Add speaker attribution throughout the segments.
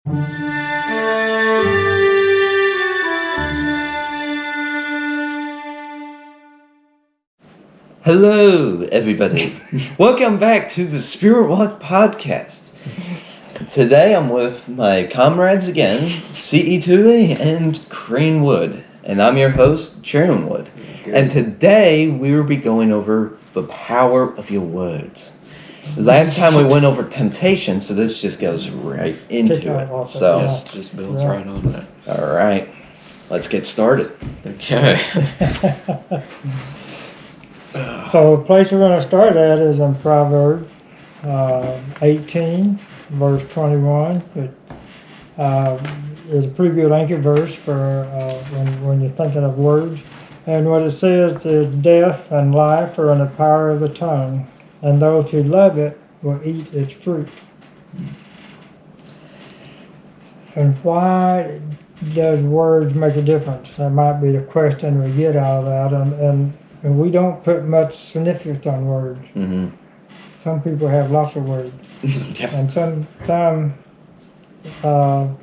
Speaker 1: Hello, everybody. Welcome back to the Spirit Walk Podcast. Today I'm with my comrades again, C.E. Tooley and Crane Wood, and I'm your host, Sharon Wood. And today we will be going over the power of your words. Last time we went over temptation, so this just goes right into it. So,
Speaker 2: Yes, just builds right on that.
Speaker 1: all right, let's get started.
Speaker 2: Okay.
Speaker 3: So the place we're going to start at is in Proverbs 18, verse 21. It is a pretty good anchor verse for when you're thinking of words. And what it says is, death and life are in the power of the tongue, and those who love it will eat its fruit. And why does words make a difference? That might be the question we get out of that. And we don't put much significance on words.
Speaker 1: Mm-hmm.
Speaker 3: Some people have lots of words, and some say all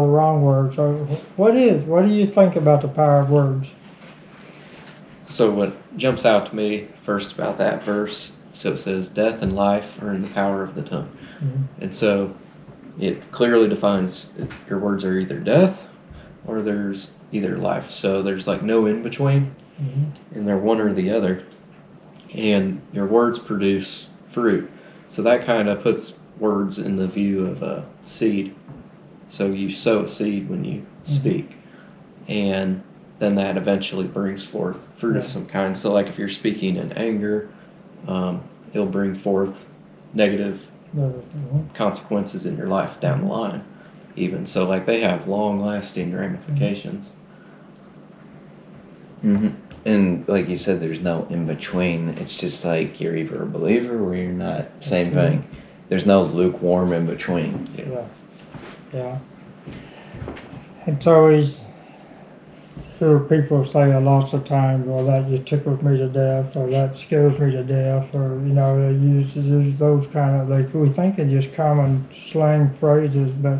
Speaker 3: the wrong words. So, what do you think about the power of words?
Speaker 2: So what jumps out to me first about that verse, so it says, death and life are in the power of the tongue.
Speaker 3: Mm-hmm.
Speaker 2: And so it clearly defines your words are either death or there's either life. So there's like no in between.
Speaker 3: Mm-hmm.
Speaker 2: And they're one or the other, and your words produce fruit. So that kind of puts words in the view of a seed. So you sow a seed when you speak, and then that eventually brings forth fruit of some kind. So like if you're speaking in anger, it'll bring forth negative consequences in your life down the line even. So like they have long-lasting ramifications.
Speaker 1: Mm-hmm. And like you said, there's no in between. It's just like you're either a believer or you're not. Same thing. There's no lukewarm in between.
Speaker 3: Yeah. And so hear people say lots of times, well, that just tickles me to death, or that scares me to death, or they use those kind of, we think they're just common slang phrases, but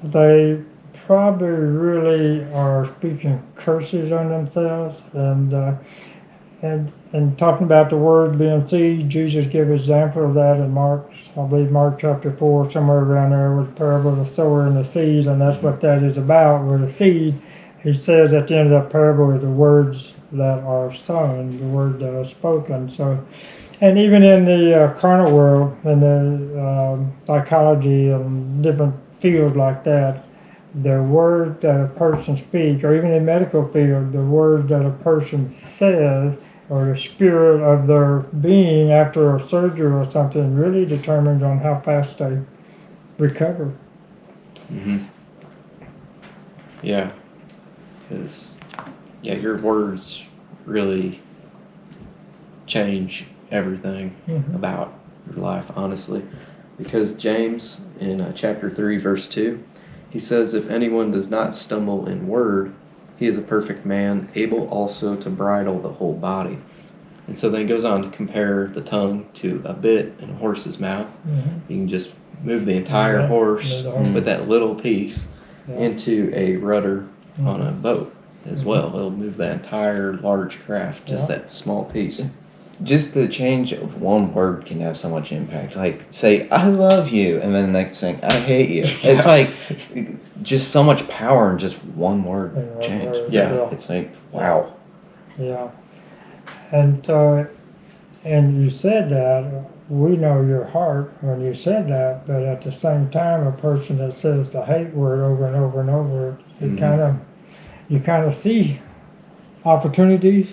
Speaker 3: they probably really are speaking curses on themselves, and talking about the word being seed. Jesus gave an example of that in Mark chapter 4, somewhere around there, with the parable of the sower and the seed, and that's what that is about. With the seed, he says at the end of that parable is the words that are sown, the word that are spoken. So, and even in the carnal world, in the psychology and different fields like that, the word that a person speaks, or even in the medical field, the word that a person says, or the spirit of their being after a surgery or something, really determines on how fast they recover.
Speaker 2: Mm-hmm. Yeah, because your words really change everything about your life, honestly. Because James in chapter 3, verse 2, he says, if anyone does not stumble in word, he is a perfect man, able also to bridle the whole body. And so then he goes on to compare the tongue to a bit in a horse's mouth. You can just move the entire horse with that little piece into a rudder on a boat as well. It'll move that entire large craft, just that small piece.
Speaker 1: Just the change of one word can have so much impact. Like, say, I love you, and then the next thing, I hate you. It's like, just so much power in just one word change. It's like, wow.
Speaker 3: Yeah. And you said that, we know your heart when you said that, but at the same time, a person that says the hate word over and over and over, you kind of see opportunities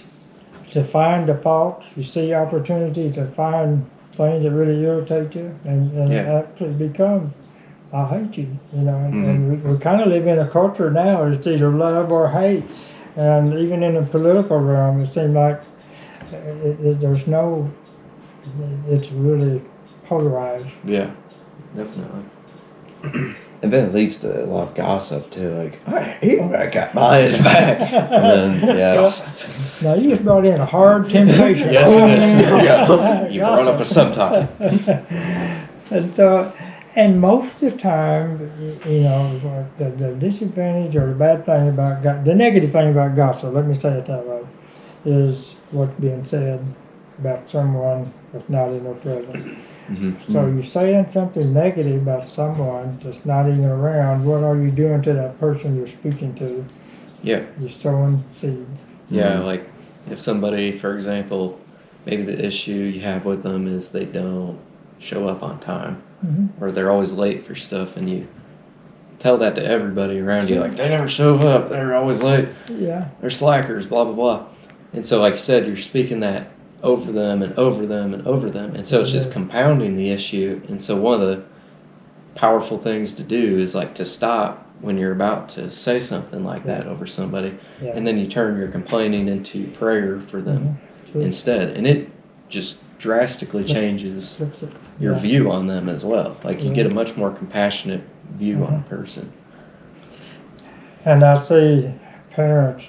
Speaker 3: to find the faults. You see opportunities to find things that really irritate you, and it actually becomes, I hate you, and we kind of live in a culture now, it's either love or hate, and even in the political realm, it seems like it's really polarized.
Speaker 2: Yeah, definitely.
Speaker 1: And then it leads to a lot of gossip too, like, I hate that guy behind his back. And then,
Speaker 3: Now you just brought in a hard temptation.
Speaker 2: Yes, you brought up a subtopic.
Speaker 3: And so, And most of the time, you know, the disadvantage or the bad thing about the negative thing about gossip, let me say it that way, is what's being said about someone that's not in their presence.
Speaker 2: Mm-hmm.
Speaker 3: So you're saying something negative about someone that's not even around. What are you doing to that person you're speaking to?
Speaker 2: Yeah.
Speaker 3: You're sowing seeds.
Speaker 2: Yeah, like if somebody, for example, maybe the issue you have with them is they don't show up on time, or they're always late for stuff, and you tell that to everybody around you, like, they never show up, they're always late,
Speaker 3: Yeah.
Speaker 2: they're slackers, blah, blah, blah. And so, like you said, you're speaking that over them and over them and over them, and so it's just compounding the issue. And so one of the powerful things to do is like to stop when you're about to say something like that over somebody, and then you turn your complaining into prayer for them instead, and it just drastically changes your view on them as well. Like you get a much more compassionate view on a person.
Speaker 3: And I see parents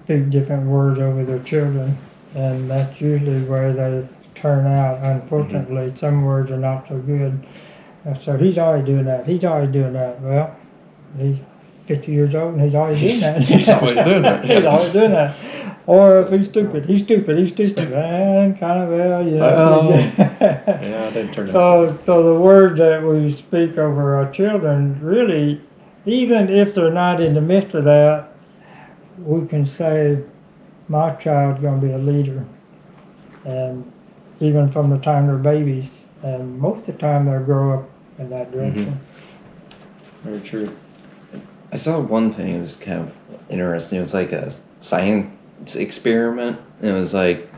Speaker 3: speak different words over their children, and that's usually where they turn out. Unfortunately, some words are not so good. So he's already doing that. He's already doing that. Well, he's 50 years old and he's already doing that.
Speaker 2: He's always doing that.
Speaker 3: He's always doing that. Or if he's stupid, he's stupid, he's stupid. And kind of, well, you know.
Speaker 2: Yeah, they turn out.
Speaker 3: So the words that we speak over our children, really, even if they're not in the midst of that, we can say, my child's going to be a leader. And even from the time they're babies. And most of the time they'll grow up in that direction.
Speaker 2: Very true.
Speaker 1: I saw one thing, it was kind of interesting. It was like a science experiment. It was like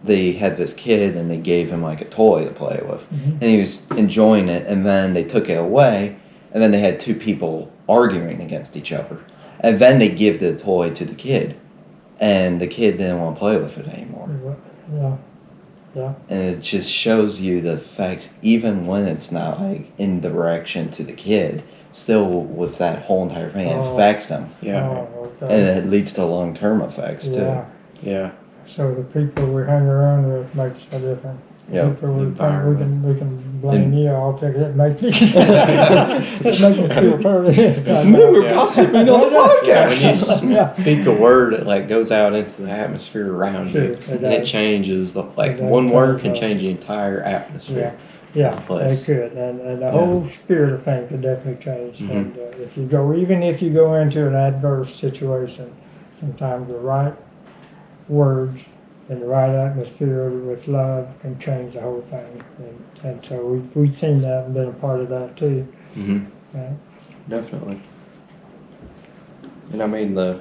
Speaker 1: they had this kid and they gave him like a toy to play with. And he was enjoying it, and then they took it away, and then they had two people arguing against each other. And then they give the toy to the kid, and the kid didn't want to play with it anymore.
Speaker 3: Yeah.
Speaker 1: And it just shows you the effects, even when it's not like in direction to the kid, still with that whole entire thing, it affects them.
Speaker 2: Yeah.
Speaker 3: Okay.
Speaker 1: And it leads to long-term effects too.
Speaker 2: Yeah.
Speaker 3: So the people we hang around with makes a difference.
Speaker 1: Yep.
Speaker 3: People we can blame you. I'll take it. It makes me feel terrible.
Speaker 1: We were gossiping on the podcast.
Speaker 2: When you speak a word, it like goes out into the atmosphere around you, and it changes. One word can change the entire atmosphere.
Speaker 3: Yeah, it could, and the whole spirit of things could definitely change. And if you go into an adverse situation, sometimes the right words and the right atmosphere with love can change the whole thing. And so we've seen that and been a part of that too. Right?
Speaker 2: Definitely. And I mean, the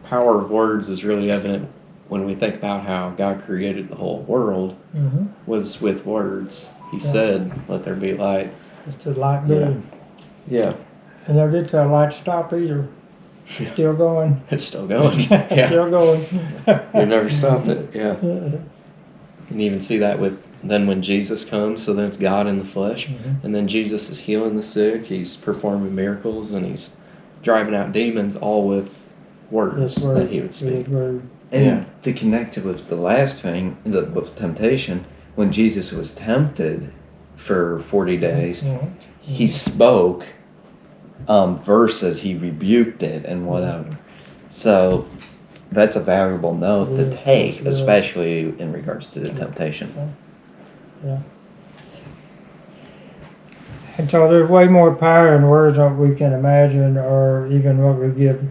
Speaker 2: power of words is really evident when we think about how God created the whole world was with words. He said, "Let there be light."
Speaker 3: It's the light being.
Speaker 2: Yeah.
Speaker 3: And never did tell light stop either. It's still going.
Speaker 2: It's still going.
Speaker 3: Still going.
Speaker 2: You've never stopped it. Yeah. You can even see that with then when Jesus comes, so then it's God in the flesh. And then Jesus is healing the sick, he's performing miracles, and he's driving out demons, all with words that he would speak.
Speaker 1: And to connect it with the last thing, with temptation, when Jesus was tempted for 40 days, he spoke versus he rebuked it and whatever. So that's a valuable note to take, especially in regards to the temptation.
Speaker 3: Yeah. And so there's way more power in words than we can imagine or even what we give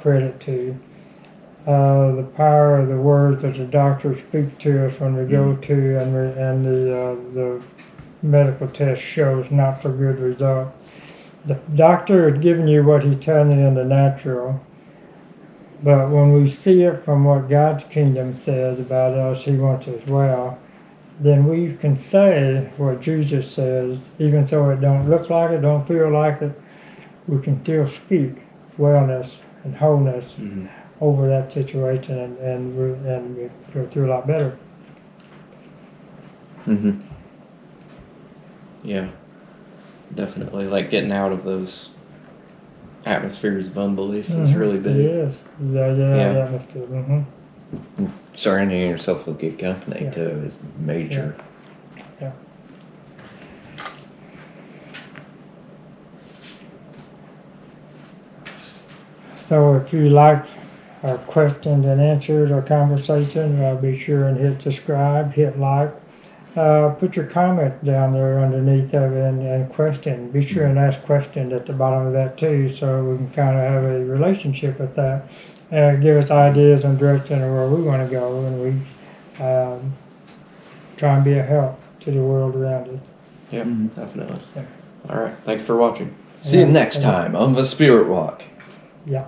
Speaker 3: credit to. The power of the words that the doctors speak to us when we go to and the medical test shows not so good result. The doctor is giving you what he's telling you in the natural, but when we see it from what God's kingdom says about us, he wants us well, then we can say what Jesus says, even though it don't look like it, don't feel like it, we can still speak wellness and wholeness over that situation, and we go through a lot better.
Speaker 2: Yeah, definitely. Like getting out of those atmospheres of unbelief is really big.
Speaker 3: It is. Yeah. Atmosphere.
Speaker 1: Surrounding yourself with good company too is major.
Speaker 3: Yeah. So if you like our questions and answers, our conversation, be sure and hit subscribe, hit like. Put your comment down there underneath of it and question. Be sure and ask questions at the bottom of that too, so we can kind of have a relationship with that. Give us ideas and direction of where we want to go, and we try and be a help to the world around us.
Speaker 2: Yeah, definitely. All right. Thanks for watching.
Speaker 1: See you next time on the Spirit Walk.
Speaker 3: Yeah.